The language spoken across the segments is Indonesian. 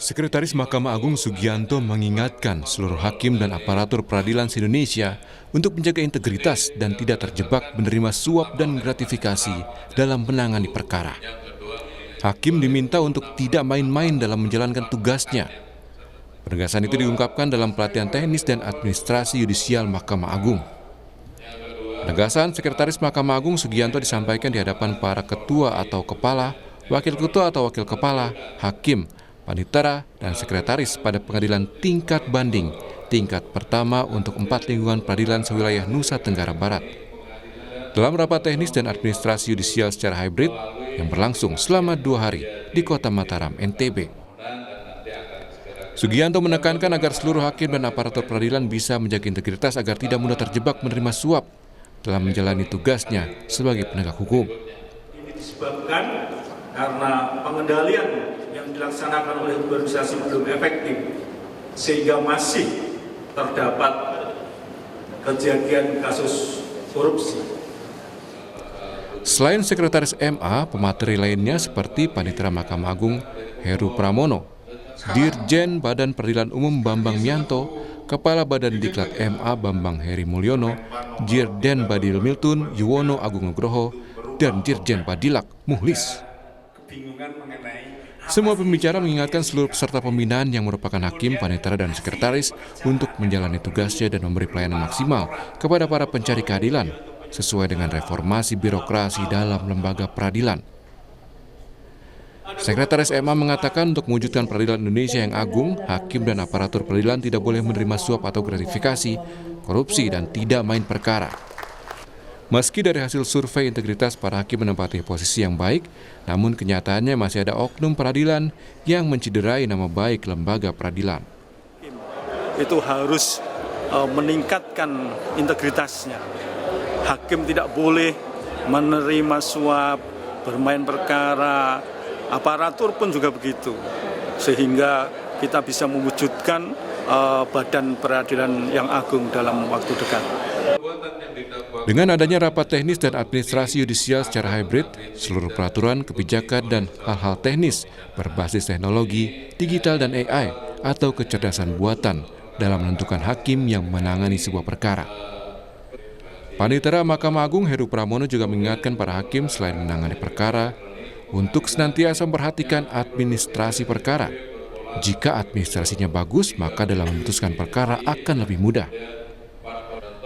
Sekretaris Mahkamah Agung Sugianto mengingatkan seluruh hakim dan aparatur peradilan se-Indonesia untuk menjaga integritas dan tidak terjebak menerima suap dan gratifikasi dalam menangani perkara. Hakim diminta untuk tidak main-main dalam menjalankan tugasnya. Penegasan itu diungkapkan dalam pelatihan teknis dan administrasi yudisial Mahkamah Agung. Penegasan Sekretaris Mahkamah Agung Sugianto disampaikan di hadapan para ketua atau kepala, wakil ketua atau wakil kepala, hakim, panitera, dan sekretaris pada pengadilan tingkat banding, tingkat pertama untuk 4 lingkungan peradilan sewilayah Nusa Tenggara Barat. Dalam rapat teknis dan administrasi yudisial secara hybrid yang berlangsung selama 2 hari di Kota Mataram, NTB. Sugianto menekankan agar seluruh hakim dan aparatur peradilan bisa menjaga integritas agar tidak mudah terjebak menerima suap dalam menjalani tugasnya sebagai penegak hukum. Ini disebabkan karena pengendalian yang dilaksanakan oleh organisasi belum efektif, sehingga masih terdapat kejadian kasus korupsi. Selain Sekretaris MA, pemateri lainnya seperti Panitera Mahkamah Agung Heru Pramono, Dirjen Badan Peradilan Umum Bambang Mianto, Kepala Badan Diklat MA Bambang Heri Mulyono, Dirjen Badil Miltun Yuwono Agung Nugroho, dan Dirjen Badilak Muhlis. Semua pembicara mengingatkan seluruh peserta pembinaan yang merupakan hakim, panitera, dan sekretaris untuk menjalani tugasnya dan memberi pelayanan maksimal kepada para pencari keadilan sesuai dengan reformasi birokrasi dalam lembaga peradilan. Sekretaris MA mengatakan untuk mewujudkan peradilan Indonesia yang agung, hakim dan aparatur peradilan tidak boleh menerima suap atau gratifikasi, korupsi, dan tidak main perkara. Meski dari hasil survei integritas para hakim menempati posisi yang baik, namun kenyataannya masih ada oknum peradilan yang menciderai nama baik lembaga peradilan. Itu harus meningkatkan integritasnya. Hakim tidak boleh menerima suap, bermain perkara, aparatur pun juga begitu. Sehingga kita bisa mewujudkan badan peradilan yang agung dalam waktu dekat. Dengan adanya rapat teknis dan administrasi yudisial secara hybrid, seluruh peraturan, kebijakan, dan hal-hal teknis berbasis teknologi, digital, dan AI atau kecerdasan buatan dalam menentukan hakim yang menangani sebuah perkara. Panitera Mahkamah Agung Heru Pramono juga mengingatkan para hakim selain menangani perkara, untuk senantiasa memperhatikan administrasi perkara. Jika administrasinya bagus, maka dalam memutuskan perkara akan lebih mudah.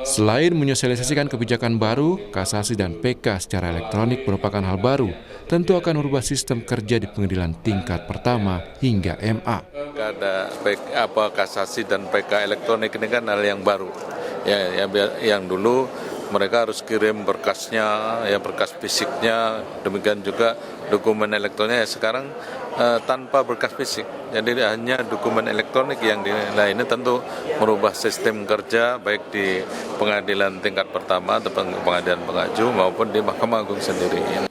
Selain menyosialisasikan kebijakan baru, kasasi dan PK secara elektronik merupakan hal baru, tentu akan merubah sistem kerja di pengadilan tingkat pertama hingga MA. Ada kasasi dan PK elektronik ini kan hal yang baru. Yang dulu mereka harus kirim berkasnya, berkas fisiknya, demikian juga dokumen elektroniknya. Sekarang tanpa berkas fisik, jadi hanya dokumen elektronik yang ini tentu merubah sistem kerja baik di pengadilan tingkat pertama atau pengadilan pengaju maupun di Mahkamah Agung sendiri.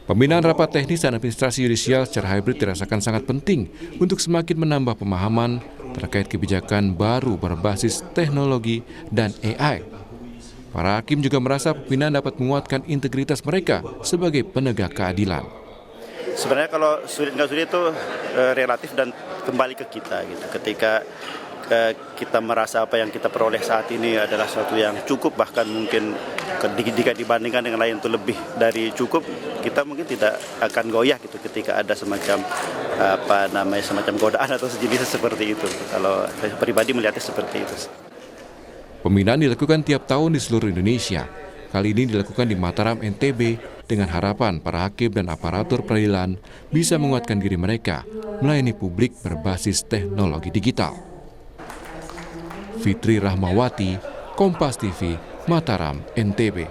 Pembinaan rapat teknis dan administrasi yudisial secara hybrid dirasakan sangat penting untuk semakin menambah pemahaman terkait kebijakan baru berbasis teknologi dan AI. Para hakim juga merasa pembinaan dapat menguatkan integritas mereka sebagai penegak keadilan. Sebenarnya kalau sulit nggak sulit itu relatif dan kembali ke kita gitu. Ketika kita merasa apa yang kita peroleh saat ini adalah sesuatu yang cukup, bahkan mungkin jika dibandingkan dengan lain itu lebih dari cukup, kita mungkin tidak akan goyah gitu ketika ada semacam semacam godaan atau sejenis seperti itu. Kalau saya pribadi melihatnya seperti itu. Pembinaan dilakukan tiap tahun di seluruh Indonesia. Kali ini dilakukan di Mataram, NTB, dengan harapan para hakim dan aparatur peradilan bisa menguatkan diri mereka melayani publik berbasis teknologi digital. Fitri Rahmawati, Kompas TV, Mataram, NTB.